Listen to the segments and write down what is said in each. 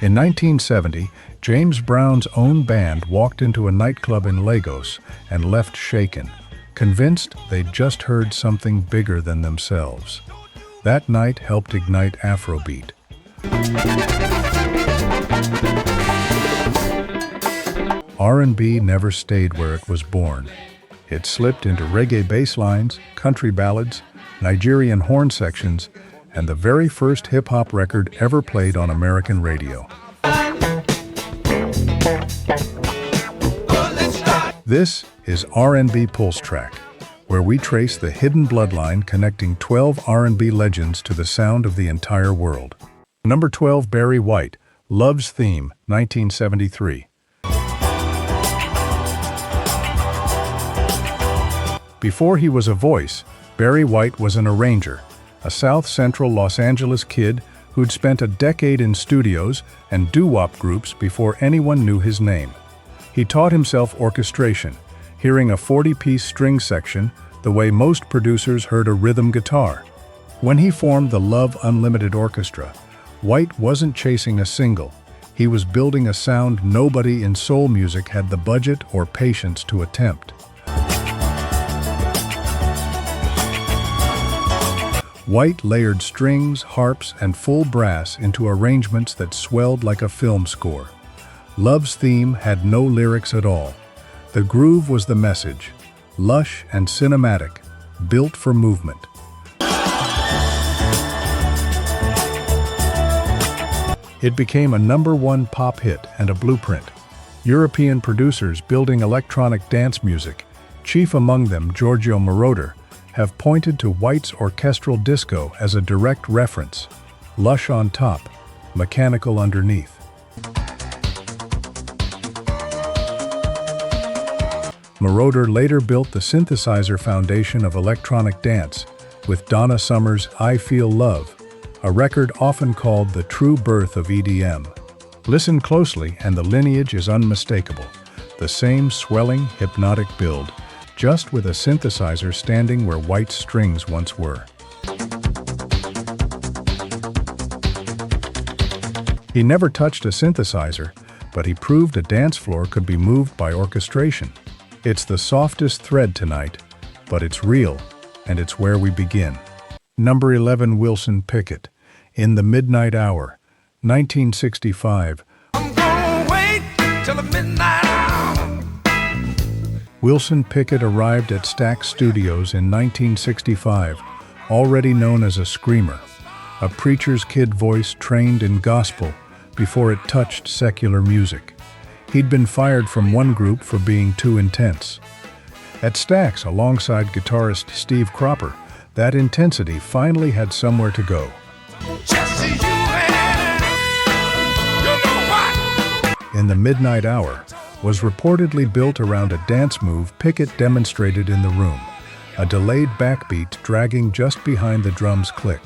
In 1970, James Brown's own band walked into a nightclub in Lagos and left shaken, convinced they'd just heard something bigger than themselves. That night helped ignite Afrobeat. R&B never stayed where it was born. It slipped into reggae bass lines, country ballads, Nigerian horn sections, and the very first hip-hop record ever played on American radio. This is R&B Pulse Track, where we trace the hidden bloodline connecting 12 R&B legends to the sound of the entire world. Number 12, Barry White, Love's Theme, 1973. Before he was a voice, Barry White was an arranger, a South Central Los Angeles kid who'd spent a decade in studios and doo-wop groups before anyone knew his name. He taught himself orchestration, hearing a 40-piece string section the way most producers heard a rhythm guitar. When he formed the Love Unlimited Orchestra, White wasn't chasing a single. He was building a sound nobody in soul music had the budget or patience to attempt. White layered strings, harps, and full brass into arrangements that swelled like a film score. Love's Theme had no lyrics at all. The groove was the message, lush and cinematic, built for movement. It became a #1 pop hit and a blueprint. European producers building electronic dance music, chief among them Giorgio Moroder, have pointed to White's orchestral disco as a direct reference. Lush on top, mechanical underneath. Moroder later built the synthesizer foundation of electronic dance with Donna Summer's I Feel Love, a record often called the true birth of EDM. Listen closely and the lineage is unmistakable. The same swelling, hypnotic build, just with a synthesizer standing where White's strings once were. He never touched a synthesizer, but he proved a dance floor could be moved by orchestration. It's the softest thread tonight, but it's real, and it's where we begin. Number 11, Wilson Pickett, In the Midnight Hour, 1965. I'm gonna wait till the midnight hour. Wilson Pickett arrived at Stax Studios in 1965, already known as a screamer, a preacher's kid voice trained in gospel before it touched secular music. He'd been fired from one group for being too intense. At Stax, alongside guitarist Steve Cropper, that intensity finally had somewhere to go. In the Midnight Hour was reportedly built around a dance move Pickett demonstrated in the room, a delayed backbeat dragging just behind the drum's click.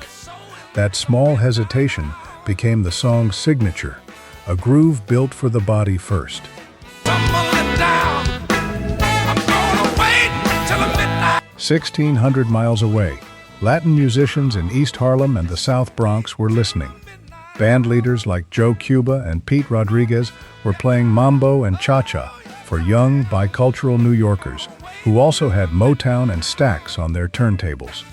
That small hesitation became the song's signature, a groove built for the body first. 1,600 miles away, Latin musicians in East Harlem and the South Bronx were listening. Band leaders like Joe Cuba and Pete Rodriguez were playing mambo and cha-cha for young, bicultural New Yorkers who also had Motown and Stax on their turntables.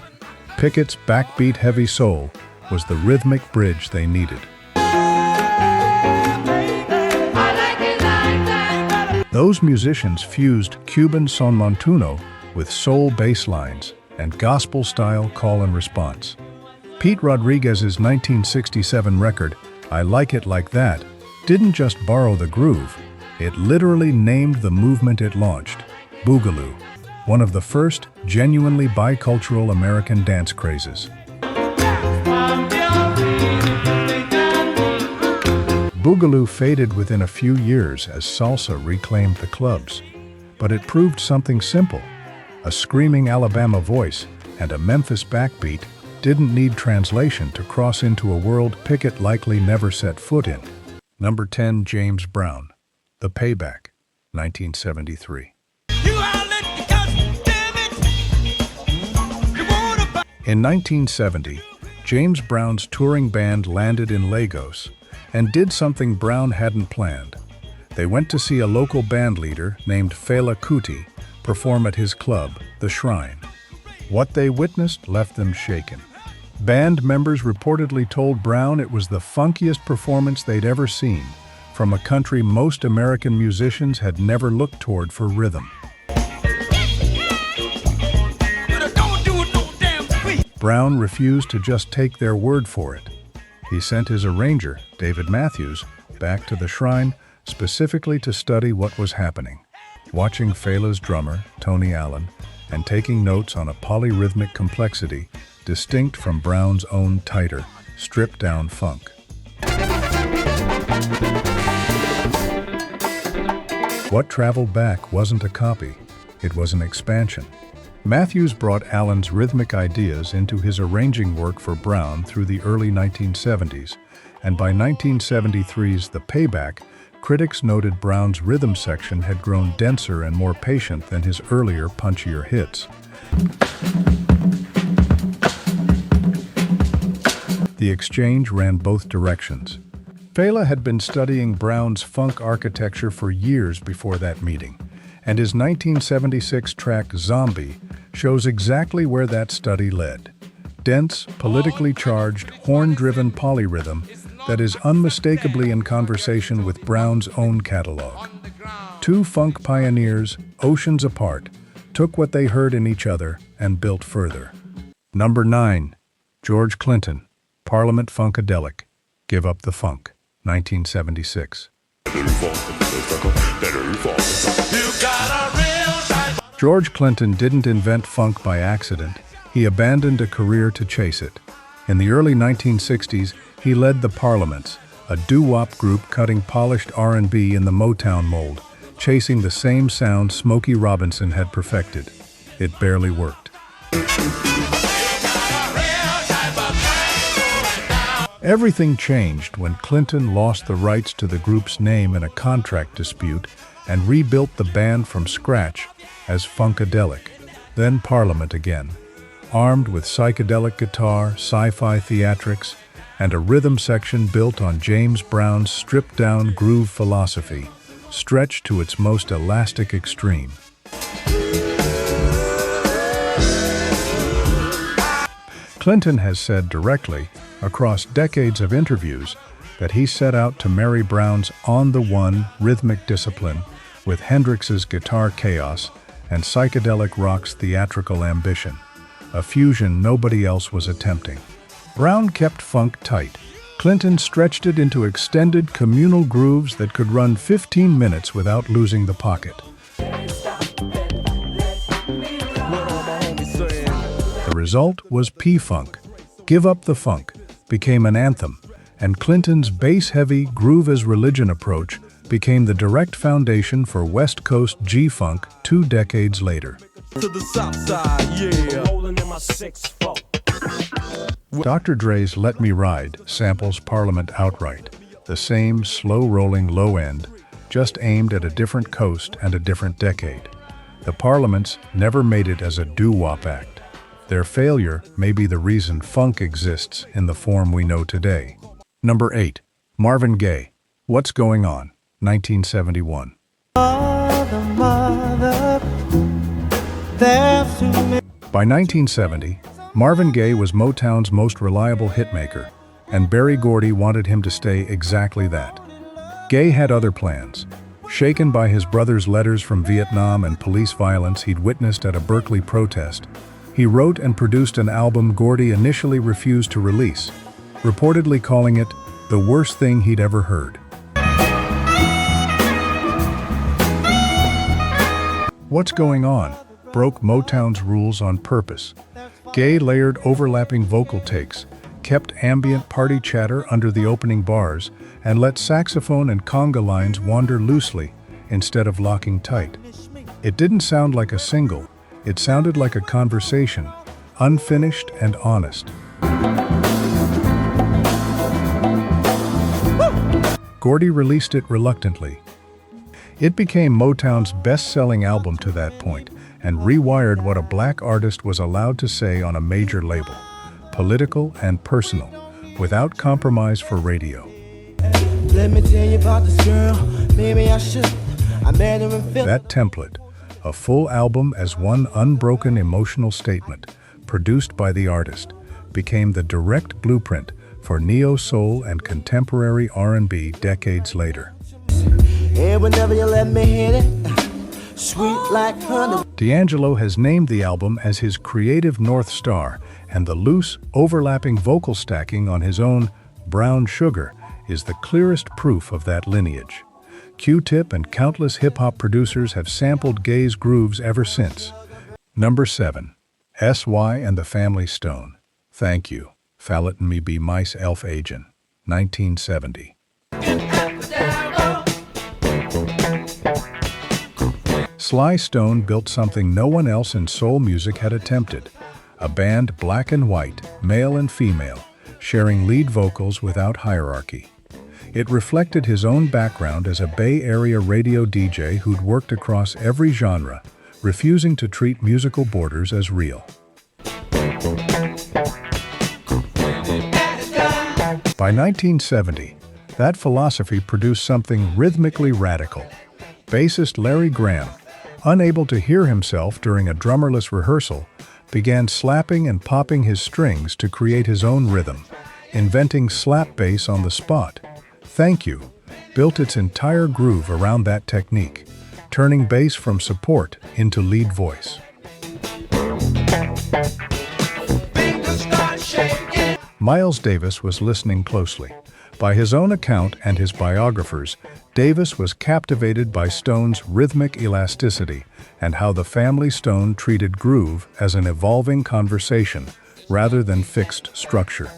Pickett's backbeat-heavy soul was the rhythmic bridge they needed. Those musicians fused Cuban son montuno with soul bass lines and gospel-style call and response. Pete Rodriguez's 1967 record, I Like It Like That, didn't just borrow the groove, it literally named the movement it launched, Boogaloo, one of the first genuinely bicultural American dance crazes. Boogaloo faded within a few years as salsa reclaimed the clubs, but it proved something simple. A screaming Alabama voice and a Memphis backbeat didn't need translation to cross into a world Pickett likely never set foot in. Number 10, James Brown, The Payback, 1973. In 1970, James Brown's touring band landed in Lagos, and did something Brown hadn't planned. They went to see a local band leader named Fela Kuti perform at his club, The Shrine. What they witnessed left them shaken. Band members reportedly told Brown it was the funkiest performance they'd ever seen, from a country most American musicians had never looked toward for rhythm. Brown refused to just take their word for it. He sent his arranger, David Matthews, back to the Shrine specifically to study what was happening. Watching Fela's drummer, Tony Allen, and taking notes on a polyrhythmic complexity distinct from Brown's own tighter, stripped-down funk. What traveled back wasn't a copy, it was an expansion. Matthews brought Allen's rhythmic ideas into his arranging work for Brown through the early 1970s, and by 1973's The Payback, critics noted Brown's rhythm section had grown denser and more patient than his earlier, punchier hits. The exchange ran both directions. Fela had been studying Brown's funk architecture for years before that meeting, and his 1976 track Zombie shows exactly where that study led. Dense, politically charged, horn-driven polyrhythm that is unmistakably in conversation with Brown's own catalog. Two funk pioneers, oceans apart, took what they heard in each other and built further. Number 9. George Clinton, Parliament Funkadelic, Give Up the Funk, 1976. George Clinton didn't invent funk by accident. He abandoned a career to chase it. In the early 1960s, he led the Parliaments, a doo-wop group cutting polished R&B in the Motown mold, chasing the same sound Smokey Robinson had perfected. It barely worked. Everything changed when Clinton lost the rights to the group's name in a contract dispute and rebuilt the band from scratch as Funkadelic, then Parliament again, armed with psychedelic guitar, sci-fi theatrics, and a rhythm section built on James Brown's stripped-down groove philosophy, stretched to its most elastic extreme. Clinton has said directly, across decades of interviews, that he set out to marry Brown's on-the-one rhythmic discipline with Hendrix's guitar chaos and psychedelic rock's theatrical ambition, a fusion nobody else was attempting. Brown kept funk tight. Clinton stretched it into extended communal grooves that could run 15 minutes without losing the pocket. The result was P-Funk. Give Up the Funk became an anthem, and Clinton's bass-heavy groove-as-religion approach became the direct foundation for West Coast G-Funk 2 decades later. To the south side, yeah. Rolling in my 6-4. Dr. Dre's Let Me Ride samples Parliament outright, the same slow-rolling low end, just aimed at a different coast and a different decade. The Parliaments never made it as a doo-wop act. Their failure may be the reason funk exists in the form we know today. Number 8. Marvin Gaye, What's Going On, 1971. By 1970, Marvin Gaye was Motown's most reliable hitmaker, and Berry Gordy wanted him to stay exactly that. Gaye had other plans. Shaken by his brother's letters from Vietnam and police violence he'd witnessed at a Berkeley protest, he wrote and produced an album Gordy initially refused to release, reportedly calling it the worst thing he'd ever heard. What's Going On broke Motown's rules on purpose. Gaye layered overlapping vocal takes, kept ambient party chatter under the opening bars, and let saxophone and conga lines wander loosely instead of locking tight. It didn't sound like a single, it sounded like a conversation, unfinished and honest. Gordy released it reluctantly. It became Motown's best-selling album to that point and rewired what a black artist was allowed to say on a major label, political and personal, without compromise for radio. Let me tell you about this girl, maybe I should. I met her in Philly. That template, a full album as one unbroken emotional statement, produced by the artist, became the direct blueprint for neo-soul and contemporary R&B decades later. And whenever you let me hit it, sweet like honey. D'Angelo has named the album as his creative North Star, and the loose, overlapping vocal stacking on his own Brown Sugar is the clearest proof of that lineage. Q-Tip and countless hip-hop producers have sampled Gaye's grooves ever since. Number 7. S.Y. and the Family Stone. Thank You. Fallet and Me Be Mice Elf Agent. 1970. Sly Stone built something no one else in soul music had attempted. A band black and white, male and female, sharing lead vocals without hierarchy. It reflected his own background as a Bay Area radio DJ who'd worked across every genre, refusing to treat musical borders as real. By 1970, that philosophy produced something rhythmically radical. Bassist Larry Graham, unable to hear himself during a drummerless rehearsal, began slapping and popping his strings to create his own rhythm, inventing slap bass on the spot. Thank You built its entire groove around that technique, turning bass from support into lead voice. Miles Davis was listening closely. By his own account and his biographers, Davis was captivated by Stone's rhythmic elasticity and how the Family Stone treated groove as an evolving conversation rather than fixed structure.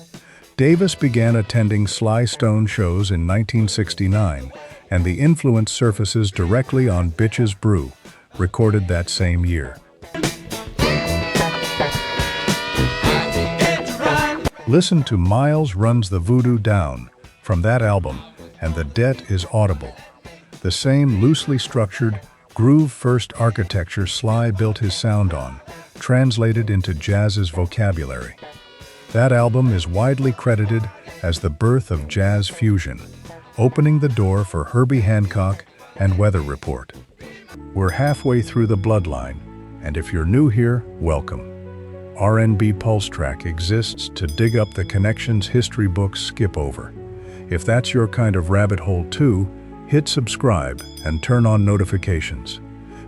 Davis began attending Sly Stone shows in 1969, and the influence surfaces directly on Bitches Brew, recorded that same year. Listen to Miles Runs the Voodoo Down from that album, and the debt is audible. The same loosely structured, groove-first architecture Sly built his sound on, translated into jazz's vocabulary. That album is widely credited as the birth of jazz fusion, opening the door for Herbie Hancock and Weather Report. We're halfway through the bloodline, and if you're new here, welcome. R&B Pulse Track exists to dig up the connections history books skip over. If that's your kind of rabbit hole too, hit subscribe and turn on notifications,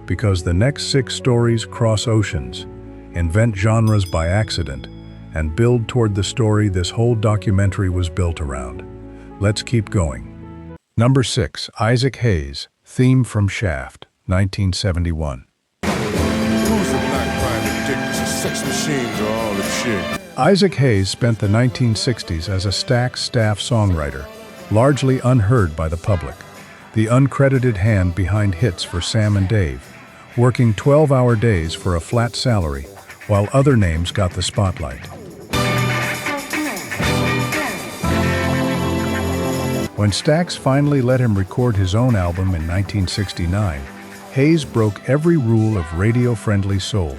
because the next 6 stories cross oceans, invent genres by accident, and build toward the story this whole documentary was built around. Let's keep going. Number 6. Isaac Hayes, Theme from Shaft, 1971. Sex machines are all the shit. Isaac Hayes spent the 1960s as a Stax staff songwriter, largely unheard by the public, the uncredited hand behind hits for Sam and Dave, working 12-hour days for a flat salary, while other names got the spotlight. When Stax finally let him record his own album in 1969, Hayes broke every rule of radio-friendly soul,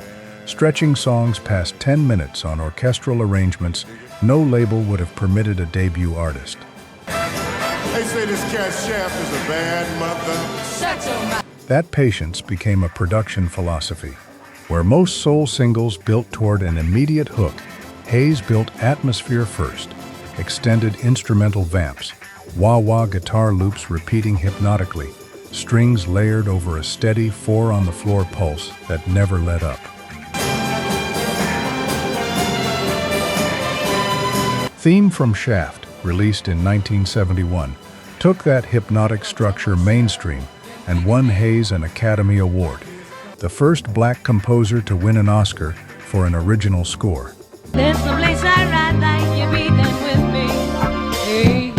stretching songs past 10 minutes on orchestral arrangements no label would have permitted a debut artist. They say this cat Shaft is a bad mother. That patience became a production philosophy. Where most soul singles built toward an immediate hook, Hayes built atmosphere first, extended instrumental vamps, wah-wah guitar loops repeating hypnotically, strings layered over a steady 4-on-the-floor pulse that never let up. Theme from Shaft, released in 1971, took that hypnotic structure mainstream and won Hayes an Academy Award, the first black composer to win an Oscar for an original score. There's no place I'd like you be done with me. Hey.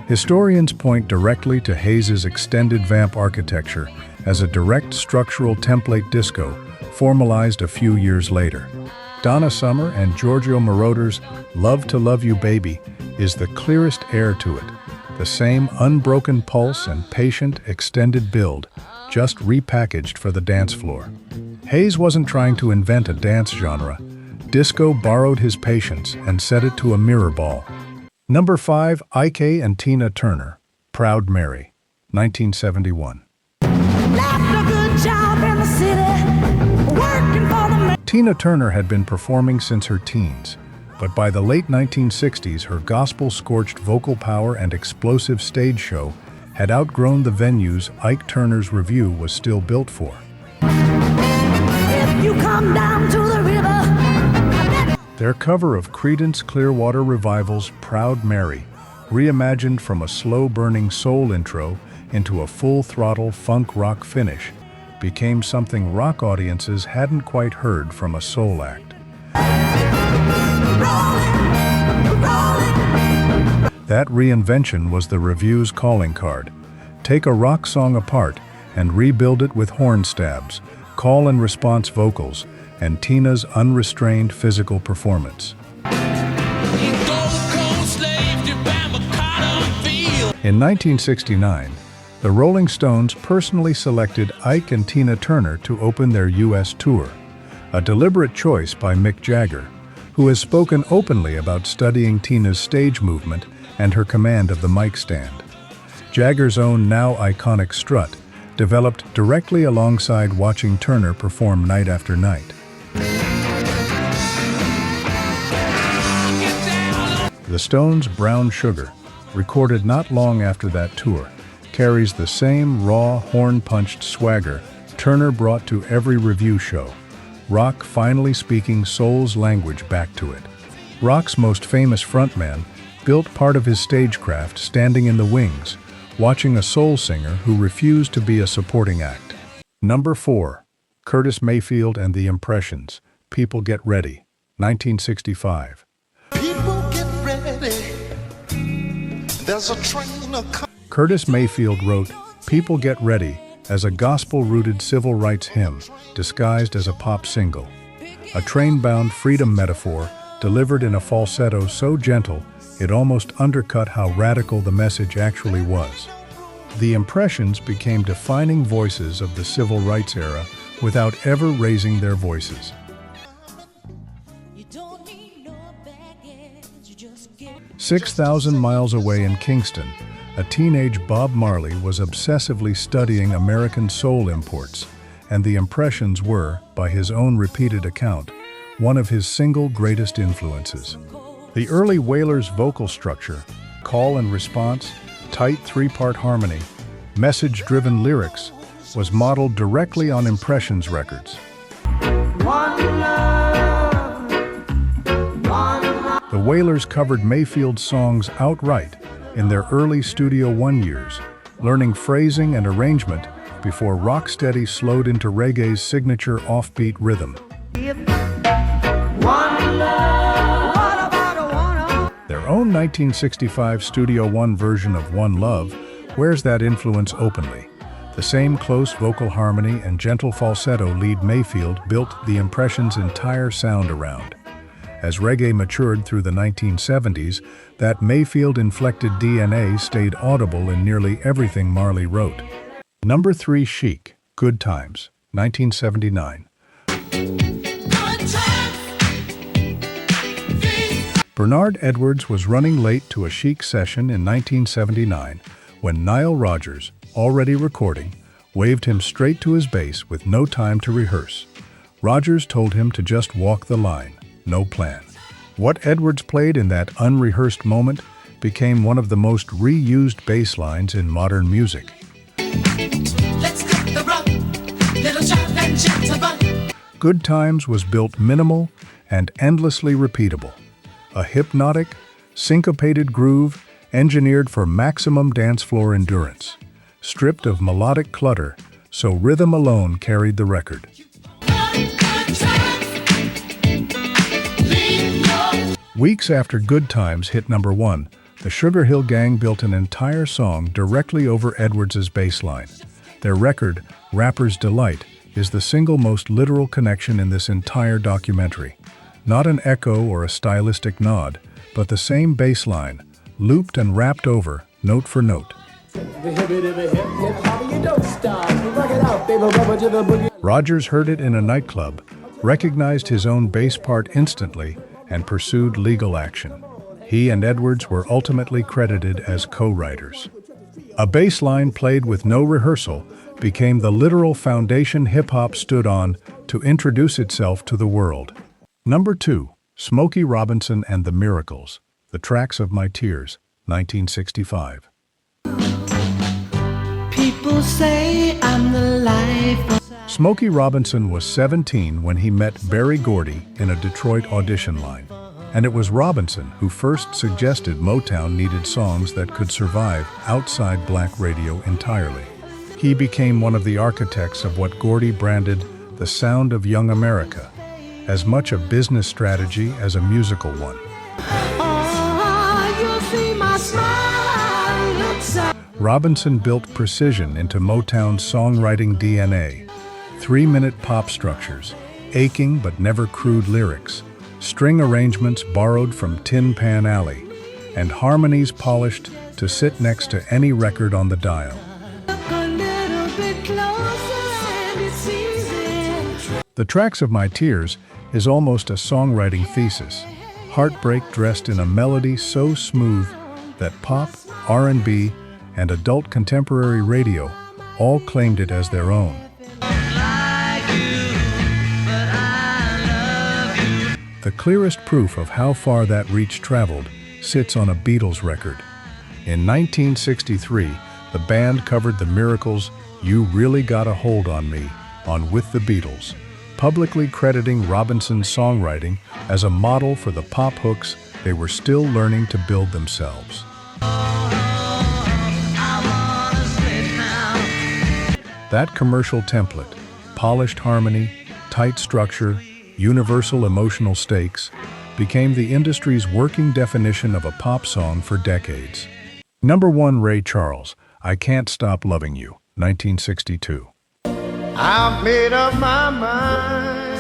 Historians point directly to Hayes's extended vamp architecture as a direct structural template disco formalized a few years later. Donna Summer and Giorgio Moroder's Love to Love You Baby is the clearest heir to it, the same unbroken pulse and patient, extended build, just repackaged for the dance floor. Hayes wasn't trying to invent a dance genre. Disco borrowed his patience and set it to a mirror ball. Number 5. Ike and Tina Turner, Proud Mary, 1971. Left a good job in the city, working for the Tina Turner had been performing since her teens, but by the late 1960s, her gospel-scorched vocal power and explosive stage show had outgrown the venues Ike Turner's Revue was still built for. If you come down to the river. Their cover of Creedence Clearwater Revival's Proud Mary, reimagined from a slow-burning soul intro into a full-throttle funk rock finish, became something rock audiences hadn't quite heard from a soul act. That reinvention was the Revue's calling card. Take a rock song apart and rebuild it with horn stabs, call and response vocals, and Tina's unrestrained physical performance. In 1969, the Rolling Stones personally selected Ike and Tina Turner to open their U.S. tour, a deliberate choice by Mick Jagger, who has spoken openly about studying Tina's stage movement and her command of the mic stand. Jagger's own now iconic strut developed directly alongside watching Turner perform night after night. The Stones' Brown Sugar, recorded not long after that tour, carries the same raw, horn-punched swagger Turner brought to every Revue show, rock finally speaking soul's language back to it. Rock's most famous frontman built part of his stagecraft standing in the wings, watching a soul singer who refused to be a supporting act. Number 4. Curtis Mayfield and the Impressions, People Get Ready, 1965. People get ready. There's a train a Curtis Mayfield wrote People Get Ready as a gospel-rooted civil rights hymn disguised as a pop single, a train-bound freedom metaphor delivered in a falsetto so gentle it almost undercut how radical the message actually was. The Impressions became defining voices of the civil rights era without ever raising their voices. 6,000 miles away in Kingston, a teenage Bob Marley was obsessively studying American soul imports, and the Impressions were, by his own repeated account, one of his single greatest influences. The early Wailers' vocal structure, call and response, tight three-part harmony, message-driven lyrics, was modeled directly on Impressions records. The Wailers covered Mayfield's songs outright in their early Studio One years, learning phrasing and arrangement before rocksteady slowed into reggae's signature offbeat rhythm. Their own 1965 Studio One version of One Love wears that influence openly. The same close vocal harmony and gentle falsetto lead Mayfield built the Impressions' entire sound around. As reggae matured through the 1970s, that Mayfield-inflected DNA stayed audible in nearly everything Marley wrote. Number 3. Chic, Good Times, 1979. Bernard Edwards was running late to a Chic session in 1979 when Nile Rodgers, already recording, waved him straight to his bass with no time to rehearse. Rodgers told him to just walk the line, no plan. What Edwards played in that unrehearsed moment became one of the most reused bass lines in modern music. Good Times was built minimal and endlessly repeatable. A hypnotic, syncopated groove engineered for maximum dance floor endurance, stripped of melodic clutter, so rhythm alone carried the record. Weeks after Good Times hit number 1, the Sugar Hill Gang built an entire song directly over Edwards' bass line. Their record, Rapper's Delight, is the single most literal connection in this entire documentary. Not an echo or a stylistic nod, but the same bass line, looped and rapped over, note for note. Rodgers heard it in a nightclub, recognized his own bass part instantly, and pursued legal action. He and Edwards were ultimately credited as co-writers. A bass line played with no rehearsal became the literal foundation hip-hop stood on to introduce itself to the world. Number 2. Smokey Robinson and the Miracles, The Tracks of My Tears, 1965. People say I'm the life. Smokey Robinson was 17 when he met Berry Gordy in a Detroit audition line. And it was Robinson who first suggested Motown needed songs that could survive outside black radio entirely. He became one of the architects of what Gordy branded the sound of young America, as much a business strategy as a musical one. Robinson built precision into Motown's songwriting DNA. 3-minute pop structures, aching but never crude lyrics, string arrangements borrowed from Tin Pan Alley, and harmonies polished to sit next to any record on the dial. The Tracks of My Tears is almost a songwriting thesis, heartbreak dressed in a melody so smooth that pop, R&B, and adult contemporary radio all claimed it as their own. The clearest proof of how far that reach traveled sits on a Beatles record. In 1963, the band covered the Miracles' You Really Got a Hold on Me on With the Beatles, publicly crediting Robinson's songwriting as a model for the pop hooks they were still learning to build themselves. That commercial template, polished harmony, tight structure, universal emotional stakes, became the industry's working definition of a pop song for decades. Number 1. Ray Charles, I Can't Stop Loving You, 1962. I've made up my mind.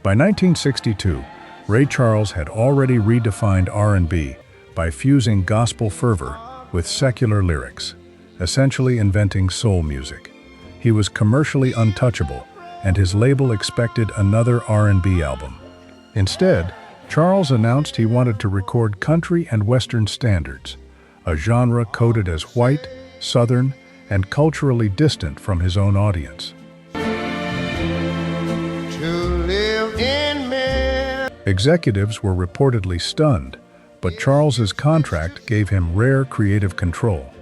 By 1962, Ray Charles had already redefined R&B by fusing gospel fervor with secular lyrics, essentially inventing soul music. He was commercially untouchable, and his label expected another R&B album. Instead, Charles announced he wanted to record country and western standards, a genre coded as white, southern, and culturally distant from his own audience. Executives were reportedly stunned, but Charles's contract gave him rare creative control.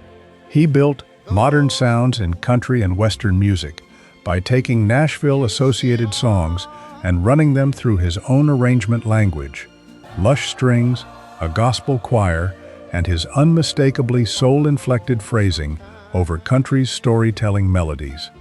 He built modern sounds in country and western music by taking Nashville-associated songs and running them through his own arrangement language, lush strings, a gospel choir, and his unmistakably soul-inflected phrasing over country's storytelling melodies.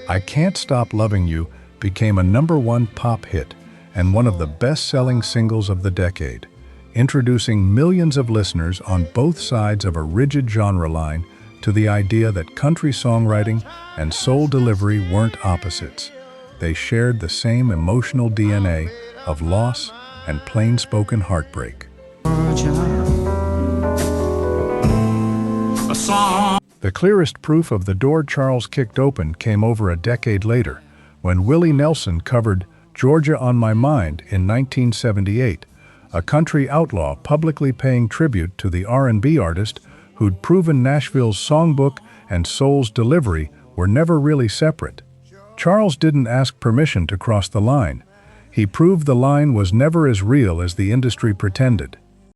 I Can't Stop Loving You became a number 1 pop hit and one of the best-selling singles of the decade, introducing millions of listeners on both sides of a rigid genre line to the idea that country songwriting and soul delivery weren't opposites. They shared the same emotional DNA of loss and plain-spoken heartbreak. The clearest proof of the door Charles kicked open came over a decade later, when Willie Nelson covered Georgia on My Mind in 1978, a country outlaw publicly paying tribute to the R&B artist who'd proven Nashville's songbook and soul's delivery were never really separate. Charles didn't ask permission to cross the line. He proved the line was never as real as the industry pretended.